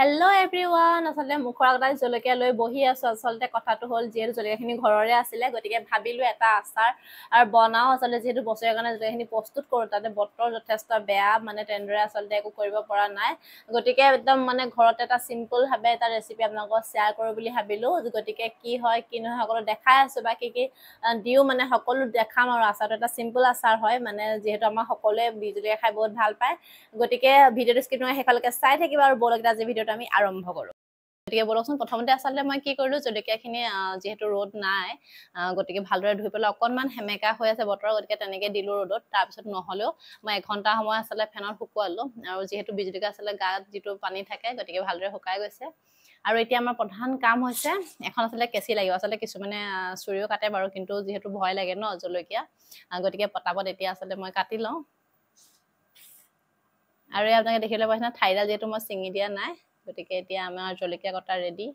Hello everyone, আসলে মুখৰ আগত জলকীয়া লৈ বহি আছো। আসলে কথাটো হ'ল যেহেতু জলকীয়াখিনি ঘৰৰে আছিলে, গতিকে ভাবিলো এটা আচাৰ আৰু বনাও। আসলে যেহেতু বছৰৰ কাৰণে জলকীয়াখিনি প্ৰস্তুত কৰো, তাতে বতৰ যথেষ্ট বেয়া, মানে তেনেদৰে আসলে একো কৰিব পৰা নাই। গতিকে একদম মানে ঘৰতে এটা সিম্পল ভাবে এটা ৰেচিপি আপোনালোকক শ্বেয়াৰ কৰো বুলি ভাবিলো। গতিকে কি হয় কি নহয় সকলো দেখাই আছো, বা কি কি দিও মানে সকলো দেখাম। আৰু আচাৰটো এটা সিম্পল আচাৰ হয়, মানে যেহেতু আমাৰ সকলোৱে বিজলকীয়া খাই বহুত ভাল পায়। গতিকে ভিডিঅ'টো স্কিপ নকৰি শেষলৈকে চাই থাকিবা আৰু বলক আজি ভিডিঅ'টো আমি আৰম্ভ কৰো। গতিকে বলকচোন প্ৰথমতে আচলতে মই কি কৰিলো, জলকীয়াখিনি যেহেতু ৰ'দ নাই, গতিকে ভালদৰে ধুই পেলাই অকণমান সেমেকা হৈ আছে বতৰ, গতিকে তেনেকে দিলো ৰ'দত। তাৰপিছত নহ'লেও মই এঘণ্টা সময় আচলতে ফেনত শুকুৱালো, আৰু যিহেতু বিজলকীয়া আচলতে গাত যিটো পানী থাকে, গতিকে ভালদৰে শুকাই গৈছে। আৰু এতিয়া আমাৰ প্ৰধান কাম হৈছে এখন আচলতে কেঁচি লাগিব। আচলতে কিছুমানে চুৰিও কাটে বাৰু, কিন্তু যিহেতু ভয় লাগে ন জলকীয়া, গতিকে পটাপট এতিয়া আচলতে মই কাটি লওঁ। আৰু আপোনালোকে দেখিবলৈ পাইছে না, ঠাইডাল যিহেতু মই ছিঙি দিয়া নাই, গতিকে এতিয়া আমাৰ জলকীয়া কটা ৰেডি।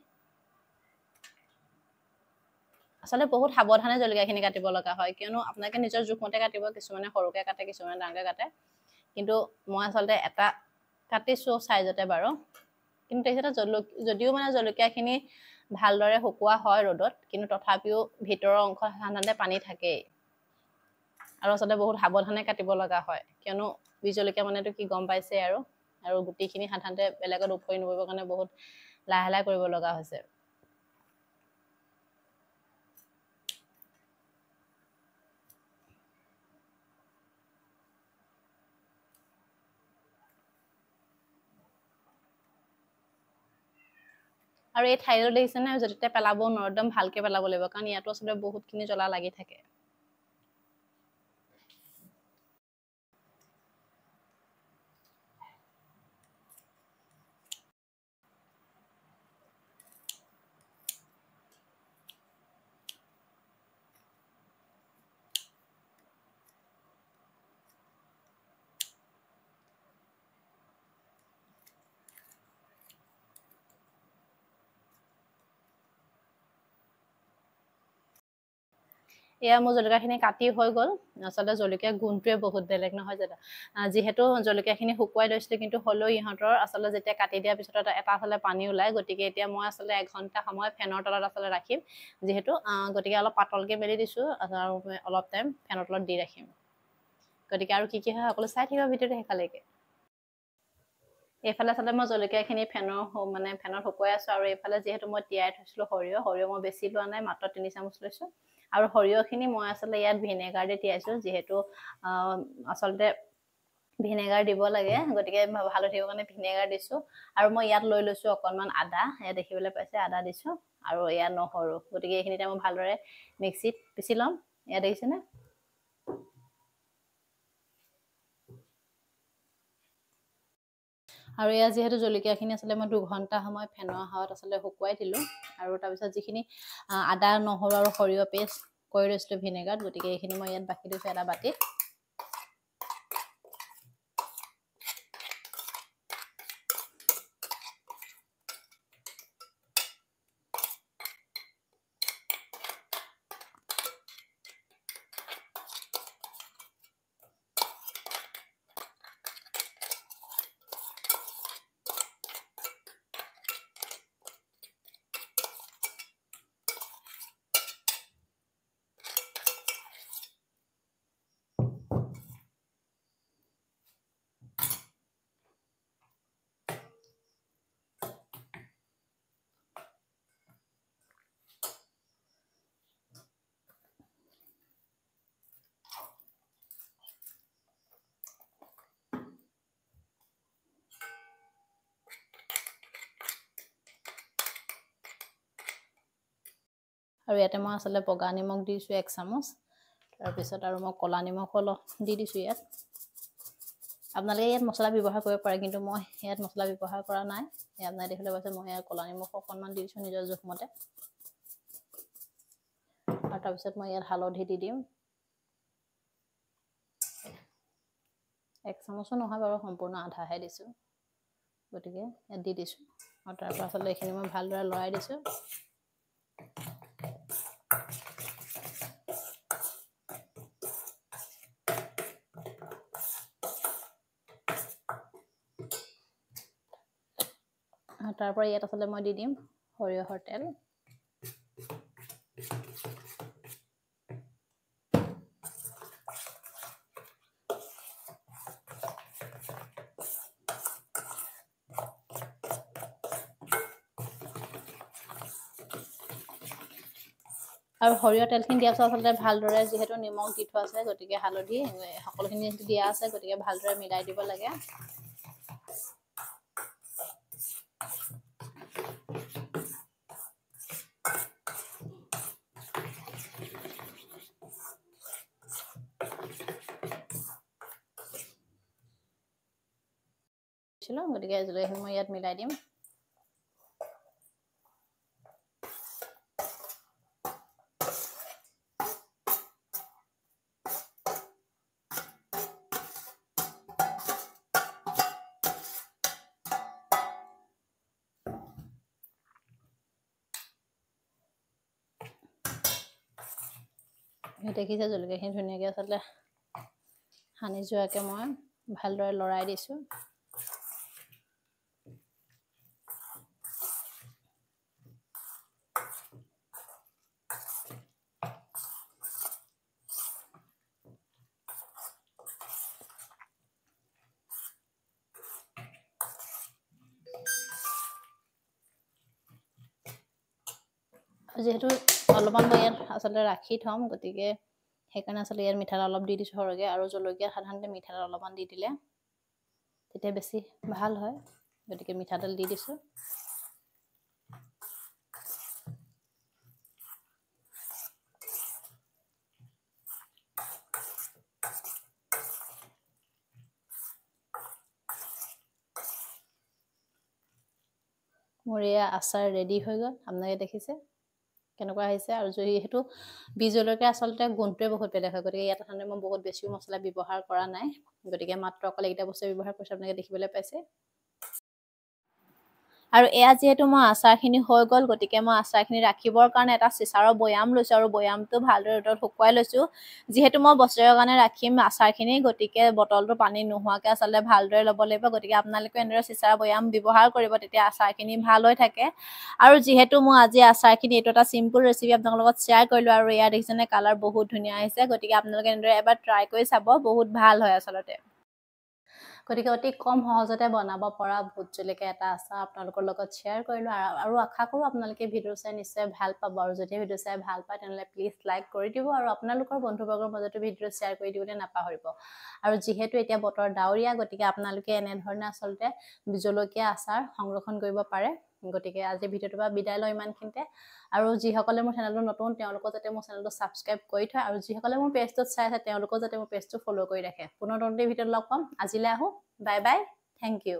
আচলতে বহুত সাৱধানে জলকীয়াখিনি কাটিব লগা হয়, কিয়নো আপোনালোকে নিজৰ জোখমতে কাটিব। কিছুমানে সৰুকৈ কাটে, কিছুমানে ডাঙৰকৈ কাটে, কিন্তু মই আচলতে এটা কাটিছো চাইজতে বাৰু। কিন্তু তেখেতে যদিও মানে জলকীয়াখিনি ভালদৰে শুকোৱা হয় ৰ'দত, কিন্তু তথাপিও ভিতৰৰ অংশ সাধাৰণতে পানী থাকেই। আৰু আচলতে বহুত সাৱধানে কাটিব লগা হয়, কিয়নো বীজ জলকীয়া মানেতো কি গম পাইছে। আৰু গুটিখিনি সাধাৰণতে বেলেগত উপৰি নপৰিবৰ কাৰণে বহুত লাহে লাহে কৰিব লগা হৈছে। আৰু এই ঠাইটো দেখিছে নে, য'তে পেলাব নোৱাৰো, একদম ভালকে পেলাব লাগিব, কাৰণ ইয়াতো আচলতে বহুতখিনি জ্বলা লাগি থাকে। এয়া মোৰ জলকীয়াখিনি কাটি হৈ গ'ল। আচলতে জলকীয়া গুণটোৱে বহুত বেলেগ নহয় জানো। যিহেতু জলকীয়াখিনি শুকুৱাই লৈছিলো, কিন্তু হ'লেও ইহঁতৰ আচলতে যেতিয়া কাটি দিয়াৰ পিছত এটা আচলতে পানী ওলাই। গতিকে এতিয়া মই আচলতে এঘণ্টা সময় ফেনৰ তলত আচলতে ৰাখিম, যিহেতু গতিকে অলপ পাতলকে মেলি দিছো, আৰু অলপ টাইম ফেনৰ তলত দি ৰাখিম। গতিকে আৰু কি কি হয় সকলো চাই থাকিব ভিডিঅ'টো শেষলৈকে। এইফালে আচলতে মই জলকীয়াখিনি ফেনত শুকুৱাই আছো, আৰু এইফালে যিহেতু মই তিয়াই থৈছিলো সৰিয়হ মই বেছি লোৱা নাই, মাত্ৰ 3 চামুচ লৈছো। আৰু সৰিয়হখিনি মই আচলতে ইয়াত ভিনেগাৰ দি তিয়াইছো, যিহেতু আচলতে ভিনেগাৰ দিব লাগে, গতিকে ভাল হৈ থাকিবৰ কাৰণে ভিনেগাৰ দিছো। আৰু মই ইয়াত লৈ লৈছো অকণমান আদা, ইয়াত দেখিবলৈ পাইছে আদা দিছো, আৰু ইয়াত নহৰু। গতিকে এইখিনিতে মই ভালদৰে মিক্সিত পিচি ল'ম। ইয়াত দেখিছেনে। আৰু এয়া যিহেতু জলকীয়াখিনি আচলতে মই 2 ঘণ্টা সময় ফেনৰ হাৱাত আচলতে শুকুৱাই দিলোঁ। আৰু তাৰপিছত যিখিনি আদা নহৰু আৰু সৰিয়হ পেষ্ট কৰি লৈছিলোঁ ভিনেগাৰত, গতিকে এইখিনি মই ইয়াত বাকি দিছোঁ এটা বাতিত। আৰু ইয়াতে মই আচলতে বগা নিমখ দিছোঁ 1 চামুচ। তাৰপিছত আৰু মই ক'লা নিমখ অলপ দি দিছোঁ ইয়াত। আপোনালোকে ইয়াত মছলা ব্যৱহাৰ কৰিব পাৰে, কিন্তু মই ইয়াত মছলা ব্যৱহাৰ কৰা নাই। আপোনালোকে দেখিবলৈ পাইছে মই ইয়াত ক'লা নিমখ অকণমান দি দিছোঁ নিজৰ জোখমতে। আৰু তাৰপিছত মই ইয়াত হালধি দি দিম। 1 চামুচো নহয় বাৰু, সম্পূৰ্ণ আধাহে দিছোঁ। গতিকে ইয়াত দি দিছোঁ, আৰু তাৰপৰা আচলতে এইখিনি মই ভালদৰে লৰাই দিছোঁ। তাৰ পৰা ইয়াত আচলতে মই দি দিম সৰিয়হৰ তেল। আৰু সৰিয়হ তেলখিনি দিয়াৰ পিছত আচলতে ভালদৰে যিহেতু নিমখ দি থোৱা আছে গতিকে হালধি সকলোখিনি দিয়া আছে গতিকে ভালদৰে মিলাই দিব লাগে। গতিকে জলকীয়াখিনি মই ইয়াত মিলাই দিম। দেখিছে জলকীয়াখিনি ধুনীয়াকৈ আচলতে সানি যোৱাকৈ মই ভালদৰে লৰাই দিছোঁ। যিহেতু অলপমান মই ইয়াত আচলতে ৰাখি থ'ম গতিকে সেইকাৰণে আচলতে ইয়াত মিঠাতেল অলপ দি দিছোঁ সৰহকৈ। আৰু জলকীয়া সাধাৰণতে মিঠাতেল অলপমান দি দিলে তেতিয়া বেছি ভাল হয়, গতিকে মিঠাতেল দি দিছোঁ। মোৰ এয়া আচাৰ ৰেডি হৈ গ'ল। আপোনালোকে দেখিছে কেনেকুৱা হৈছে। আৰু যিহেতু বি জলকীয়া আচলতে গোন্ধটোৱে বহুত বেলেগ হয়, গতিকে ইয়াত সাধাৰণতে মই বহুত বেছিও মছলা ব্যৱহাৰ কৰা নাই, গতিকে মাত্ৰ অকল এইকেইটা বস্তু ব্যৱহাৰ কৰিছোঁ। আপোনালোকে দেখিবলৈ পাইছে। আৰু এয়া যিহেতু মই আচাৰখিনি হৈ গ'ল গতিকে মই আচাৰখিনি ৰাখিবৰ কাৰণে এটা চিচাৰৰ বৈয়াম লৈছোঁ আৰু বৈয়ামটো ভালদৰে ৰ'দত শুকুৱাই লৈছোঁ। যিহেতু মই বছৰৰ কাৰণে ৰাখিম আচাৰখিনি গতিকে বটলটো পানী নোহোৱাকৈ আচলতে ভালদৰে ল'ব লাগিব। গতিকে আপোনালোকে এনেদৰে চিচাৰৰ বৈয়াম ব্যৱহাৰ কৰিব, তেতিয়া আচাৰখিনি ভাল হৈ থাকে। আৰু যিহেতু মই আজি আচাৰখিনি এইটো এটা চিম্পুল ৰেচিপি আপোনালোকৰ লগত শ্বেয়াৰ কৰিলোঁ আৰু ইয়াৰ দেখিছেনে কালাৰ বহুত ধুনীয়া আহিছে। গতিকে আপোনালোকে এনেদৰে এবাৰ ট্ৰাই কৰি চাব, বহুত ভাল হয় আচলতে। গতিকে অতি কম সহজতে বনাব পৰা ভোট জলকীয়া এটা আচাৰ আপোনালোকৰ লগত শ্বেয়াৰ কৰিলোঁ। আৰু আশা কৰোঁ আপোনালোকে ভিডিঅ' চাই নিশ্চয় ভাল পাব। আৰু যদি ভিডিঅ' চাই ভাল পায় তেনেহ'লে প্লিজ লাইক কৰি দিব আৰু আপোনালোকৰ বন্ধুবৰ্গৰ মাজতো ভিডিঅ' শ্বেয়াৰ কৰি দিবলৈ নাপাহৰিব। আৰু যিহেতু এতিয়া বতৰ ডাৱৰীয়া গতিকে আপোনালোকে এনেধৰণে আচলতে জলকীয়া আচাৰ সংৰক্ষণ কৰিব পাৰে। গতিকে আজি ভিডিঅ'টোৰ পৰা বিদায় লওঁ ইমানখিনিতে। আৰু যিসকলে মোৰ চেনেলটো নতুন তেওঁলোকেও যাতে মোৰ চেনেলটো ছাবস্ক্ৰাইব কৰি থয়, আৰু যিসকলে মোৰ পেজটোত চাই আছে তেওঁলোকেও যাতে মোৰ পেজটো ফ'ল' কৰি ৰাখে। পুনৰ নতুন ভিডিঅ'ত লগ পাম। আজিলৈ আহোঁ। Bye bye. Thank U.